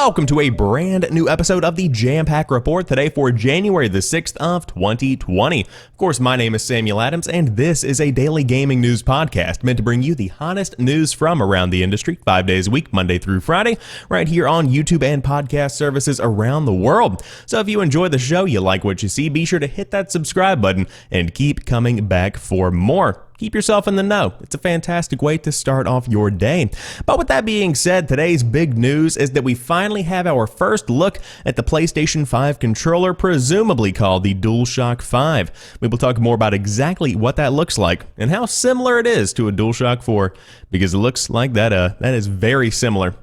Welcome to a brand new episode of the Jampack Report today for January the 6th of 2020. Of course, my name is Samuel Adams, and this is a daily gaming news podcast meant to bring you the hottest news from around the industry 5 days a week, Monday through Friday, right here on YouTube and podcast services around the world. So if you enjoy the show, you like what you see, be sure to hit that subscribe button and keep coming back for more. Keep yourself in the know. It's a fantastic way to start off your day. But with that being said, today's big news is that we finally have our first look at the PlayStation 5 controller, presumably called the Dualshock 5. We will talk more about exactly what that looks like and how similar it is to a Dualshock 4, because it looks like that is very similar.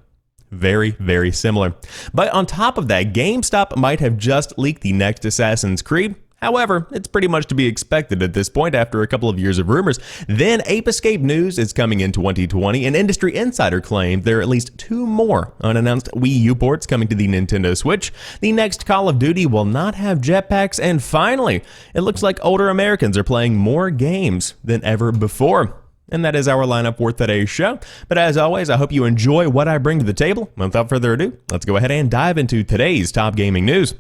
Very, very similar. But on top of that, GameStop might have just leaked the next Assassin's Creed. However, it's pretty much to be expected at this point after a couple of years of rumors. Then Ape Escape news is coming in 2020, and Industry Insider claimed there are at least 2 more unannounced Wii U ports coming to the Nintendo Switch. The next Call of Duty will not have jetpacks, and finally, it looks like older Americans are playing more games than ever before. And that is our lineup for today's show. But as always, I hope you enjoy what I bring to the table. Without further ado, let's go ahead and dive into today's top gaming news.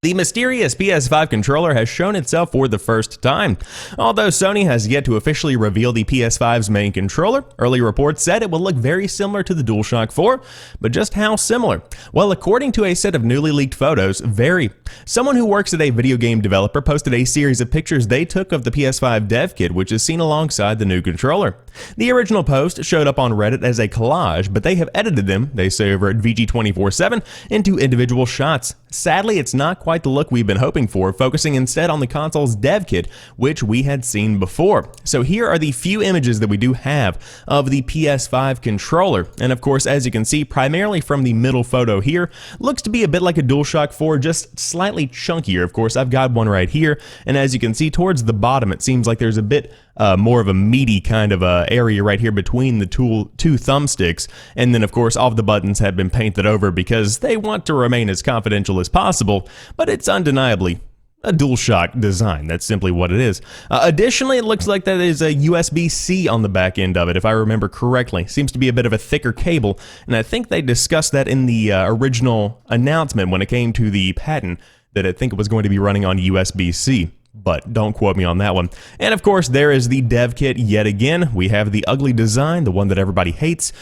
The mysterious PS5 controller has shown itself for the first time. Although Sony has yet to officially reveal the PS5's main controller, early reports said it will look very similar to the DualShock 4, but just how similar? Well, according to a set of newly leaked photos, very. Someone who works at a video game developer posted a series of pictures they took of the PS5 dev kit, which is seen alongside the new controller. The original post showed up on Reddit as a collage, but they have edited them, they say over at VG247, into individual shots. Sadly, it's not quite the look we've been hoping for, focusing instead on the console's dev kit, which we had seen before. So here are the few images that we do have of the PS5 controller. And of course, as you can see, primarily from the middle photo here, looks to be a bit like a DualShock 4, just slightly chunkier. Of course, I've got one right here, and as you can see towards the bottom, it seems like there's a bit more of a meaty kind of area right here between the two thumbsticks. And then of course all of the buttons have been painted over because they want to remain as confidential as possible, but it's undeniably a DualShock design. That's simply what it is. Additionally, it looks like that is a USB-C on the back end of it, if I remember correctly. Seems to be a bit of a thicker cable, and I think they discussed that in the original announcement when it came to the patent, that I think it was going to be running on USB-C. But don't quote me on that one. And of course, there is the dev kit yet again. We have the ugly design, the one that everybody hates.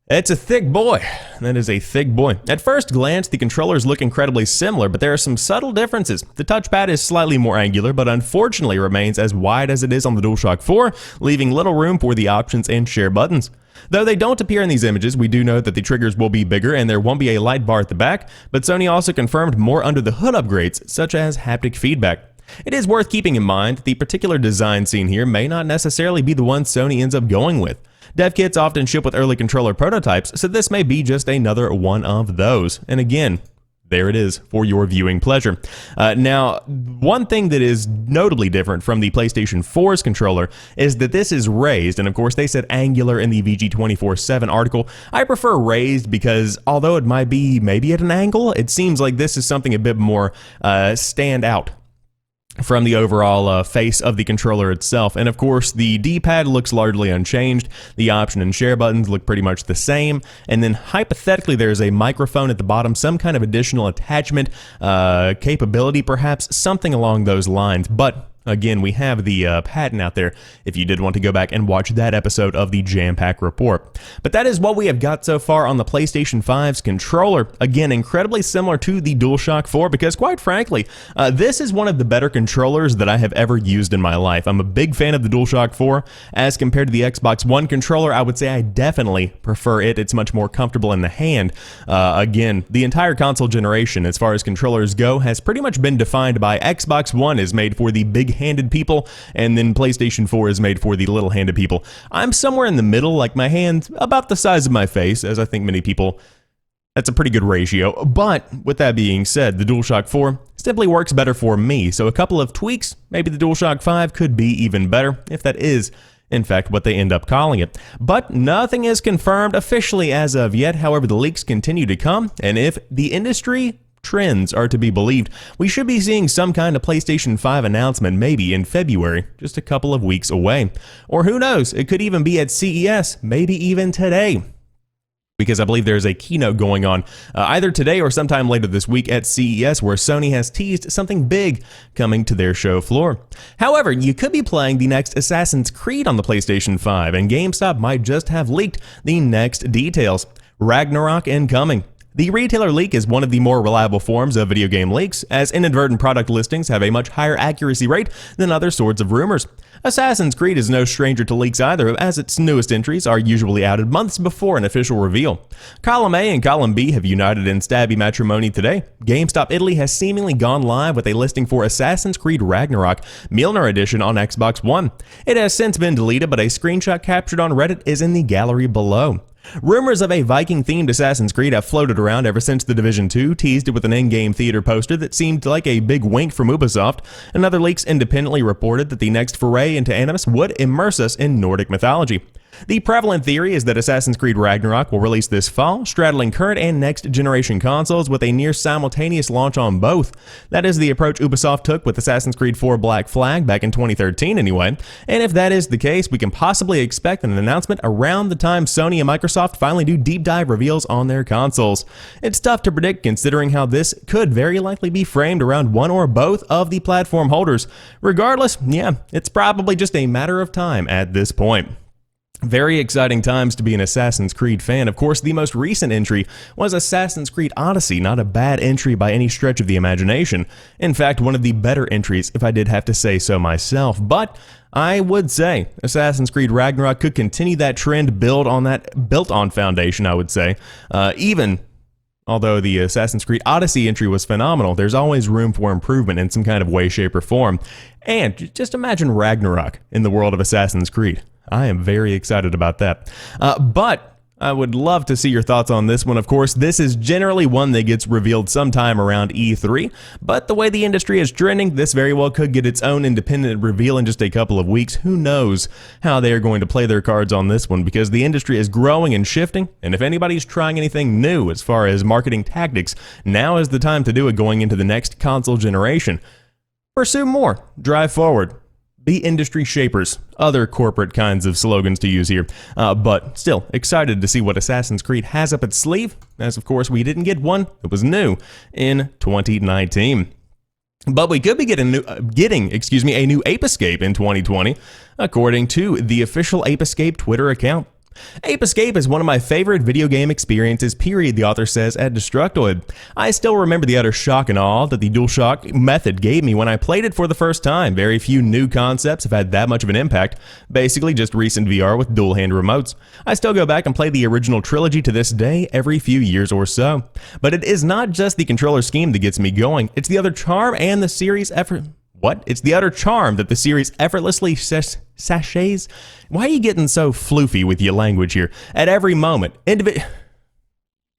It's a thick boy. That is a thick boy. At first glance, the controllers look incredibly similar, but there are some subtle differences. The touchpad is slightly more angular, but unfortunately remains as wide as it is on the DualShock 4, leaving little room for the options and share buttons. Though they don't appear in these images, we do know that the triggers will be bigger and there won't be a light bar at the back, but Sony also confirmed more under the hood upgrades, such as haptic feedback. It is worth keeping in mind the particular design seen here may not necessarily be the one Sony ends up going with. Dev kits often ship with early controller prototypes, so this may be just another one of those. And again, there it is for your viewing pleasure. Now, one thing that is notably different from the PlayStation 4's controller is that this is raised, and of course they said angular in the VG247 article. I prefer raised because although it might be maybe at an angle, it seems like this is something a bit more stand out from the overall face of the controller itself. And of course, the D-pad looks largely unchanged. The option and share buttons look pretty much the same. And then hypothetically, there's a microphone at the bottom, some kind of additional attachment capability, perhaps, something along those lines. But again, we have the patent out there if you did want to go back and watch that episode of the Jampack Report. But that is what we have got so far on the PlayStation 5's controller. Again, incredibly similar to the DualShock 4 because, quite frankly, this is one of the better controllers that I have ever used in my life. I'm a big fan of the DualShock 4. As compared to the Xbox One controller, I would say I definitely prefer it. It's much more comfortable in the hand. Again, the entire console generation, as far as controllers go, has pretty much been defined by Xbox One is made for the big-handed people, and then PlayStation 4 is made for the little-handed people. I'm somewhere in the middle, like my hand about the size of my face, as I think many people. That's a pretty good ratio. But with that being said, the DualShock 4 simply works better for me. So a couple of tweaks, maybe the DualShock 5 could be even better, if that is in fact what they end up calling it. But nothing is confirmed officially as of yet. However, the leaks continue to come, and if the industry trends are to be believed, we should be seeing some kind of PlayStation 5 announcement maybe in February, just a couple of weeks away. Or who knows, it could even be at CES, maybe even today. because I believe there's a keynote going on either today or sometime later this week at CES where Sony has teased something big coming to their show floor. However, you could be playing the next Assassin's Creed on the PlayStation 5, and GameStop might just have leaked the next details. Ragnarok incoming. The retailer leak is one of the more reliable forms of video game leaks, as inadvertent product listings have a much higher accuracy rate than other sorts of rumors. Assassin's Creed is no stranger to leaks either, as its newest entries are usually outed months before an official reveal. Column A and Column B have united in stabby matrimony today. GameStop Italy has seemingly gone live with a listing for Assassin's Creed Ragnarok Milner Edition on Xbox One. It has since been deleted, but a screenshot captured on Reddit is in the gallery below. Rumors of a Viking-themed Assassin's Creed have floated around ever since The Division 2 teased it with an in-game theater poster that seemed like a big wink from Ubisoft, and other leaks independently reported that the next foray into Animus would immerse us in Nordic mythology. The prevalent theory is that Assassin's Creed Ragnarok will release this fall, straddling current and next-generation consoles with a near-simultaneous launch on both. That is the approach Ubisoft took with Assassin's Creed 4 Black Flag back in 2013 anyway, and if that is the case, we can possibly expect an announcement around the time Sony and Microsoft finally do deep-dive reveals on their consoles. It's tough to predict considering how this could very likely be framed around one or both of the platform holders. Regardless, yeah, it's probably just a matter of time at this point. Very exciting times to be an Assassin's Creed fan. Of course, the most recent entry was Assassin's Creed Odyssey, not a bad entry by any stretch of the imagination. In fact, one of the better entries, if I did have to say so myself. But I would say Assassin's Creed Ragnarok could continue that trend, built on foundation, I would say. Although the Assassin's Creed Odyssey entry was phenomenal, there's always room for improvement in some kind of way, shape, or form. And just imagine Ragnarok in the world of Assassin's Creed. I am very excited about that. But I would love to see your thoughts on this one. Of course, this is generally one that gets revealed sometime around E3, but the way the industry is trending, this very well could get its own independent reveal in just a couple of weeks. Who knows how they are going to play their cards on this one, because the industry is growing and shifting, and if anybody's trying anything new as far as marketing tactics, now is the time to do it going into the next console generation. Pursue more, drive forward. Be industry shapers, other corporate kinds of slogans to use here, but still excited to see what Assassin's Creed has up its sleeve, as of course we didn't get one that was new in 2019. But we could be getting a new Ape Escape in 2020, according to the official Ape Escape Twitter account. Ape Escape is one of my favorite video game experiences, period, the author says at Destructoid. I still remember the utter shock and awe that the Dualshock method gave me when I played it for the first time. Very few new concepts have had that much of an impact, basically just recent VR with dual hand remotes. I still go back and play the original trilogy to this day every few years or so. But it is not just the controller scheme that gets me going, it's the other charm and the series effort. It's the utter charm that the series effortlessly sachets. Why are you getting so floofy with your language here? At every moment.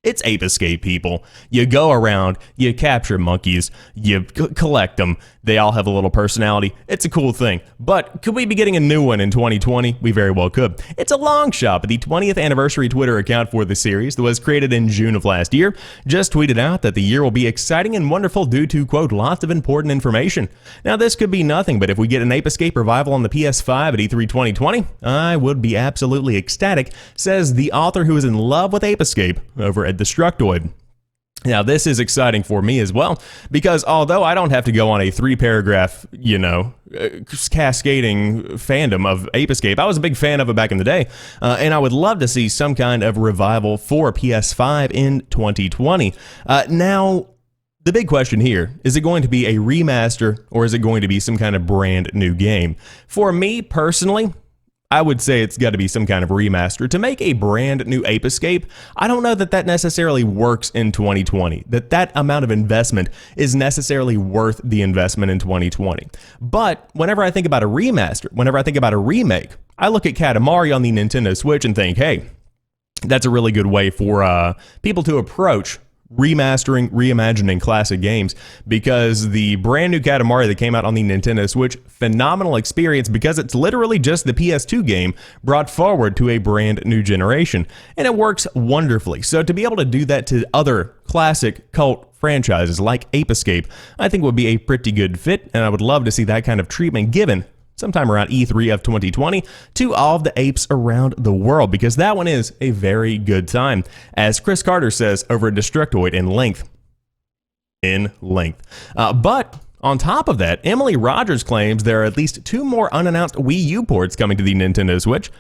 It's Ape Escape, people. You go around, you capture monkeys, you collect them. They all have a little personality. It's a cool thing. But could we be getting a new one in 2020? We very well could. It's a long shot, but the 20th anniversary Twitter account for the series that was created in June of last year just tweeted out that the year will be exciting and wonderful due to, quote, lots of important information. Now, this could be nothing, but if we get an Ape Escape revival on the PS5 at E3 2020, I would be absolutely ecstatic, says the author who is in love with Ape Escape over at Destructoid. Now, this is exciting for me as well, because although I don't have to go on a 3-paragraph, cascading fandom of Ape Escape, I was a big fan of it back in the day, and I would love to see some kind of revival for PS5 in 2020. Now, the big question here, is it going to be a remaster, or is it going to be some kind of brand new game? For me, personally, I would say it's got to be some kind of remaster. To make a brand new Ape Escape, I don't know that that necessarily works in 2020, that amount of investment is necessarily worth the investment in 2020. But whenever I think about a remaster, whenever I think about a remake, I look at Katamari on the Nintendo Switch and think, hey, that's a really good way for people to approach remastering, reimagining classic games, because the brand new Katamari that came out on the Nintendo Switch, phenomenal experience because it's literally just the PS2 game brought forward to a brand new generation, and it works wonderfully. So to be able to do that to other classic cult franchises like Ape Escape, I think would be a pretty good fit, and I would love to see that kind of treatment given sometime around E3 of 2020 to all of the apes around the world, because that one is a very good time, as Chris Carter says over at Destructoid, in length. But on top of that, Emily Rogers claims there are at least 2 more unannounced Wii U ports coming to the Nintendo Switch.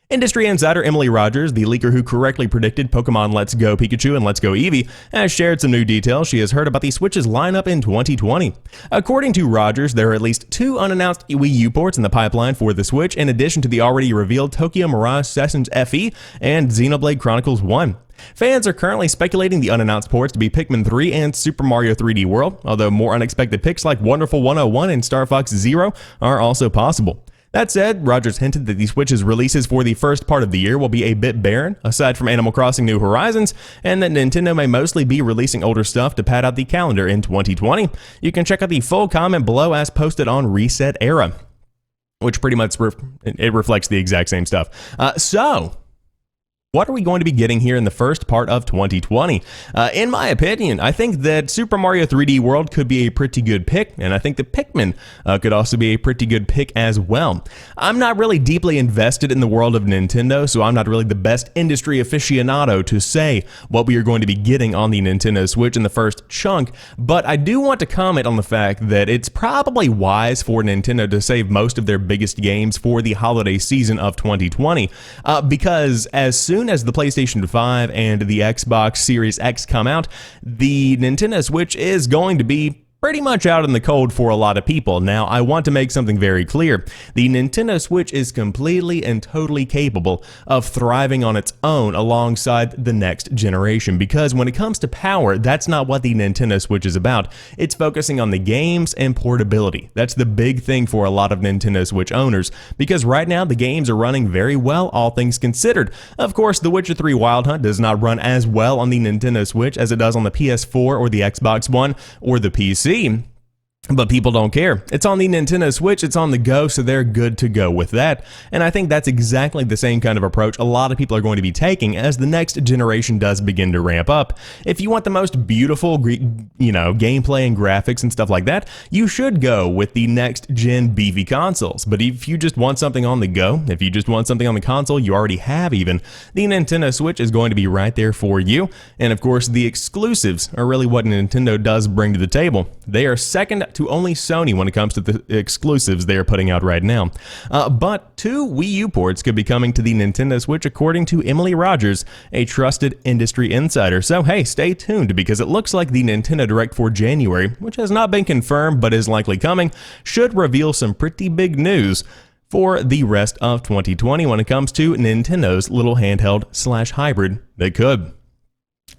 Industry insider Emily Rogers, the leaker who correctly predicted Pokemon Let's Go Pikachu and Let's Go Eevee, has shared some new details she has heard about the Switch's lineup in 2020. According to Rogers, there are at least 2 unannounced Wii U ports in the pipeline for the Switch, in addition to the already revealed Tokyo Mirage Sessions FE and Xenoblade Chronicles 1. Fans are currently speculating the unannounced ports to be Pikmin 3 and Super Mario 3D World, although more unexpected picks like Wonderful 101 and Star Fox Zero are also possible. That said, Rogers hinted that the Switch's releases for the first part of the year will be a bit barren, aside from Animal Crossing New Horizons, and that Nintendo may mostly be releasing older stuff to pad out the calendar in 2020. You can check out the full comment below as posted on Reset Era, which pretty much it reflects the exact same stuff. So, what are we going to be getting here in the first part of 2020? In my opinion, I think that Super Mario 3D World could be a pretty good pick, and I think that Pikmin could also be a pretty good pick as well. I'm not really deeply invested in the world of Nintendo, so I'm not really the best industry aficionado to say what we are going to be getting on the Nintendo Switch in the first chunk, but I do want to comment on the fact that it's probably wise for Nintendo to save most of their biggest games for the holiday season of 2020, because as soon as the PlayStation 5 and the Xbox Series X come out, the Nintendo Switch is going to be pretty much out in the cold for a lot of people. Now, I want to make something very clear. The Nintendo Switch is completely and totally capable of thriving on its own alongside the next generation, because when it comes to power, that's not what the Nintendo Switch is about. It's focusing on the games and portability. That's the big thing for a lot of Nintendo Switch owners, because right now the games are running very well, all things considered. Of course, The Witcher 3 Wild Hunt does not run as well on the Nintendo Switch as it does on the PS4 or the Xbox One or the PC. But people don't care. It's on the Nintendo Switch, it's on the go, so they're good to go with that. And I think that's exactly the same kind of approach a lot of people are going to be taking as the next generation does begin to ramp up. If you want the most beautiful, gameplay and graphics and stuff like that, you should go with the next gen beefy consoles. But if you just want something on the go, if you just want something on the console you already have even, the Nintendo Switch is going to be right there for you. And of course, the exclusives are really what Nintendo does bring to the table. They are second to only Sony when it comes to the exclusives they are putting out right now. But 2 Wii U ports could be coming to the Nintendo Switch, according to Emily Rogers, a trusted industry insider. So hey, stay tuned, because it looks like the Nintendo Direct for January, which has not been confirmed but is likely coming, should reveal some pretty big news for the rest of 2020 when it comes to Nintendo's little handheld/hybrid that could.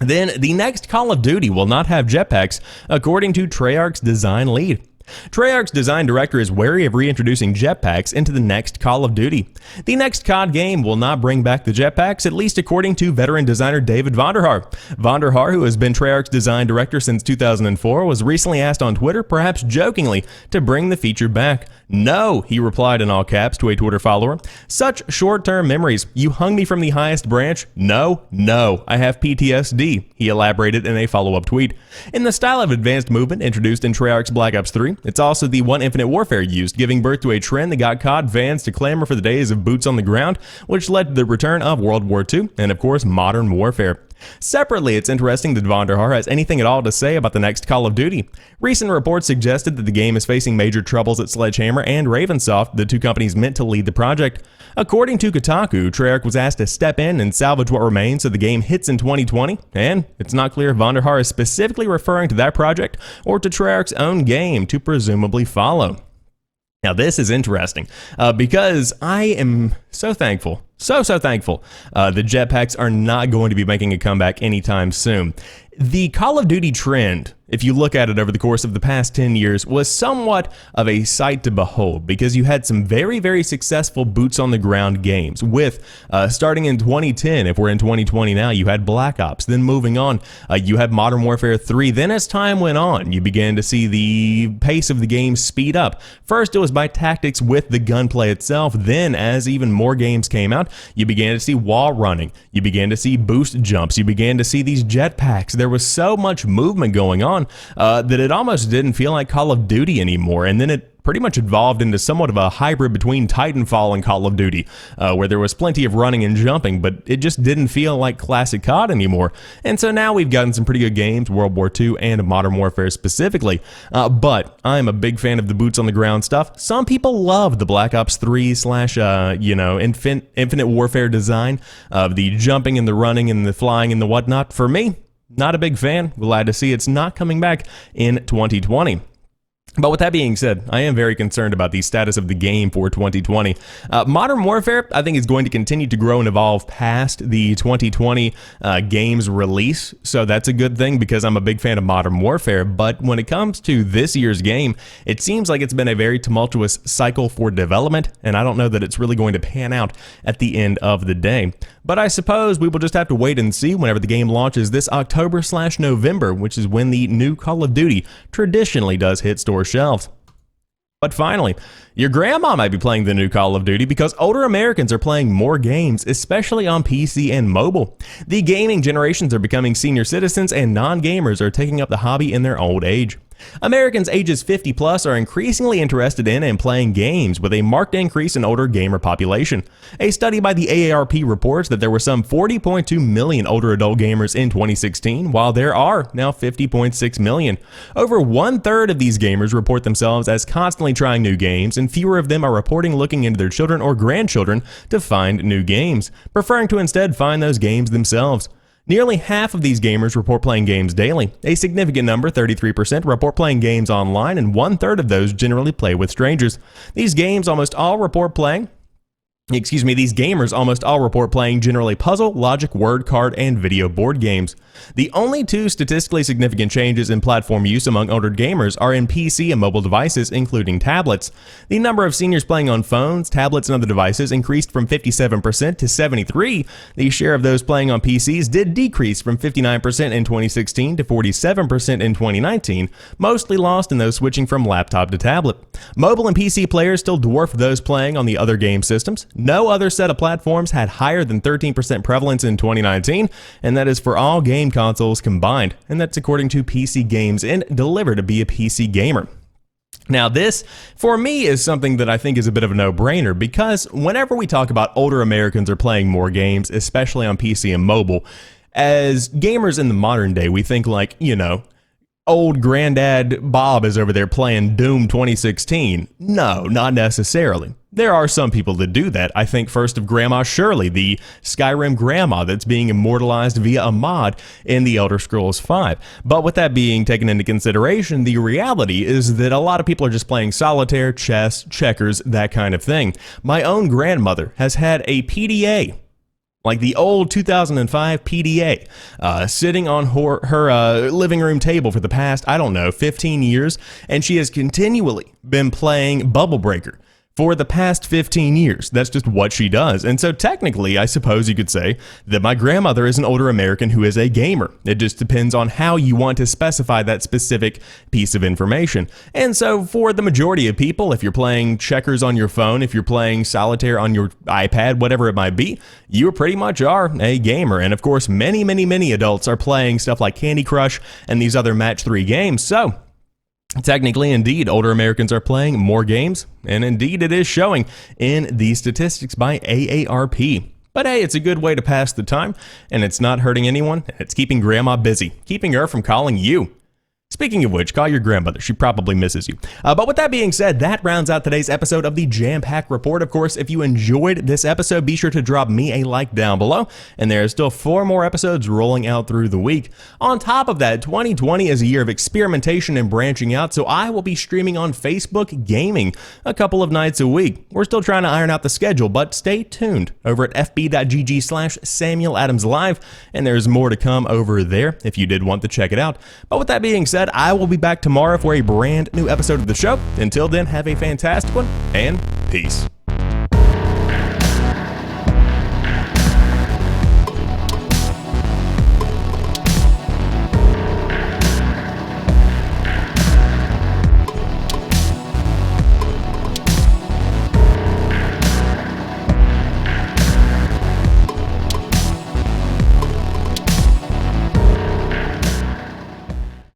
Then, the next Call of Duty will not have jetpacks, according to Treyarch's design lead. Treyarch's design director is wary of reintroducing jetpacks into the next Call of Duty. The next COD game will not bring back the jetpacks, at least according to veteran designer David Vonderhaar. Vonderhaar, who has been Treyarch's design director since 2004, was recently asked on Twitter, perhaps jokingly, to bring the feature back. "No," he replied in all caps to a Twitter follower. "Such short-term memories. You hung me from the highest branch? No, I have PTSD," he elaborated in a follow-up tweet. In the style of advanced movement introduced in Treyarch's Black Ops 3, it's also the one Infinite Warfare used, giving birth to a trend that got COD fans to clamor for the days of boots on the ground, which led to the return of World War II and, of course, Modern Warfare. Separately, it's interesting that Vonderhaar has anything at all to say about the next Call of Duty. Recent reports suggested that the game is facing major troubles at Sledgehammer and Ravensoft, the 2 companies meant to lead the project. According to Kotaku, Treyarch was asked to step in and salvage what remains so the game hits in 2020, and it's not clear if Vonderhaar is specifically referring to that project or to Treyarch's own game to presumably follow. Now, this is interesting because I am so thankful, so thankful the jetpacks are not going to be making a comeback anytime soon. The Call of Duty trend, if you look at it over the course of the past 10 years, was somewhat of a sight to behold, because you had some very, very successful boots-on-the-ground games with, starting in 2010, if we're in 2020 now, you had Black Ops, then moving on, you had Modern Warfare 3, then as time went on, you began to see the pace of the game speed up. First, it was by tactics with the gunplay itself, then as even more games came out, you began to see wall running, you began to see boost jumps, you began to see these jetpacks. There was so much movement going on that it almost didn't feel like Call of Duty anymore, and then it pretty much evolved into somewhat of a hybrid between Titanfall and Call of Duty, where there was plenty of running and jumping, but it just didn't feel like classic COD anymore. And so now we've gotten some pretty good games, World War II and Modern Warfare specifically, but I'm a big fan of the boots on the ground stuff. Some people love the Black Ops 3 slash, Infinite Warfare design of the jumping and the running and the flying and the whatnot. For me, not a big fan. Glad to see it's not coming back in 2020. But with that being said, I am very concerned about the status of the game for 2020. Modern Warfare, I think, is going to continue to grow and evolve past the 2020 game's release, so that's a good thing because I'm a big fan of Modern Warfare. But when it comes to this year's game, it seems like it's been a very tumultuous cycle for development, and I don't know that it's really going to pan out at the end of the day. But I suppose we will just have to wait and see whenever the game launches this October/November, which is when the new Call of Duty traditionally does hit store shelves. But finally, your grandma might be playing the new Call of Duty because older Americans are playing more games, especially on PC and mobile. The gaming generations are becoming senior citizens, and non-gamers are taking up the hobby in their old age. Americans ages 50 plus are increasingly interested in and playing games, with a marked increase in older gamer population. A study by the AARP reports that there were some 40.2 million older adult gamers in 2016, while there are now 50.6 million. Over 1/3 of these gamers report themselves as constantly trying new games, and fewer of them are reporting looking into their children or grandchildren to find new games, preferring to instead find those games themselves. Nearly half of these gamers report playing games daily. A significant number, 33%, report playing games online, and 1/3 of those generally play with strangers. These gamers almost all report playing generally puzzle, logic, word card, and video board games. The only two statistically significant changes in platform use among older gamers are in PC and mobile devices, including tablets. The number of seniors playing on phones, tablets, and other devices increased from 57% to 73%. The share of those playing on PCs did decrease from 59% in 2016 to 47% in 2019, mostly lost in those switching from laptop to tablet. Mobile and PC players still dwarf those playing on the other game systems. No other set of platforms had higher than 13% prevalence in 2019, and that is for all game consoles combined, and that's according to PC Games and delivered to be a PC gamer. Now this, for me, is something that I think is a bit of a no-brainer because whenever we talk about older Americans are playing more games, especially on PC and mobile, as gamers in the modern day, we think like, old granddad Bob is over there playing Doom 2016. No, not necessarily. There are some people that do that. I think first of Grandma Shirley, the Skyrim grandma that's being immortalized via a mod in the Elder Scrolls V. But with that being taken into consideration, the reality is that a lot of people are just playing solitaire, chess, checkers, that kind of thing. My own grandmother has had a PDA, like the old 2005 PDA, sitting on her living room table for the past, 15 years, and she has continually been playing Bubble Breaker for the past 15 years. That's just what she does. And so technically, I suppose you could say that my grandmother is an older American who is a gamer. It just depends on how you want to specify that specific piece of information. And so for the majority of people, if you're playing checkers on your phone, if you're playing solitaire on your iPad, whatever it might be, you pretty much are a gamer. And of course, many, many, many adults are playing stuff like Candy Crush and these other match 3 games. So technically, indeed, older Americans are playing more games, and indeed it is showing in the statistics by AARP. But hey, it's a good way to pass the time, and it's not hurting anyone, and it's keeping Grandma busy, keeping her from calling you. Speaking of which, call your grandmother. She probably misses you. But with that being said, that rounds out today's episode of the Jampack Report. Of course, if you enjoyed this episode, be sure to drop me a like down below. And there are still 4 more episodes rolling out through the week. On top of that, 2020 is a year of experimentation and branching out, so I will be streaming on Facebook Gaming a couple of nights a week. We're still trying to iron out the schedule, but stay tuned over at fb.gg/SamuelAdamsLive, and there's more to come over there if you did want to check it out. But with that being said, I will be back tomorrow for a brand new episode of the show. Until then, have a fantastic one, and peace.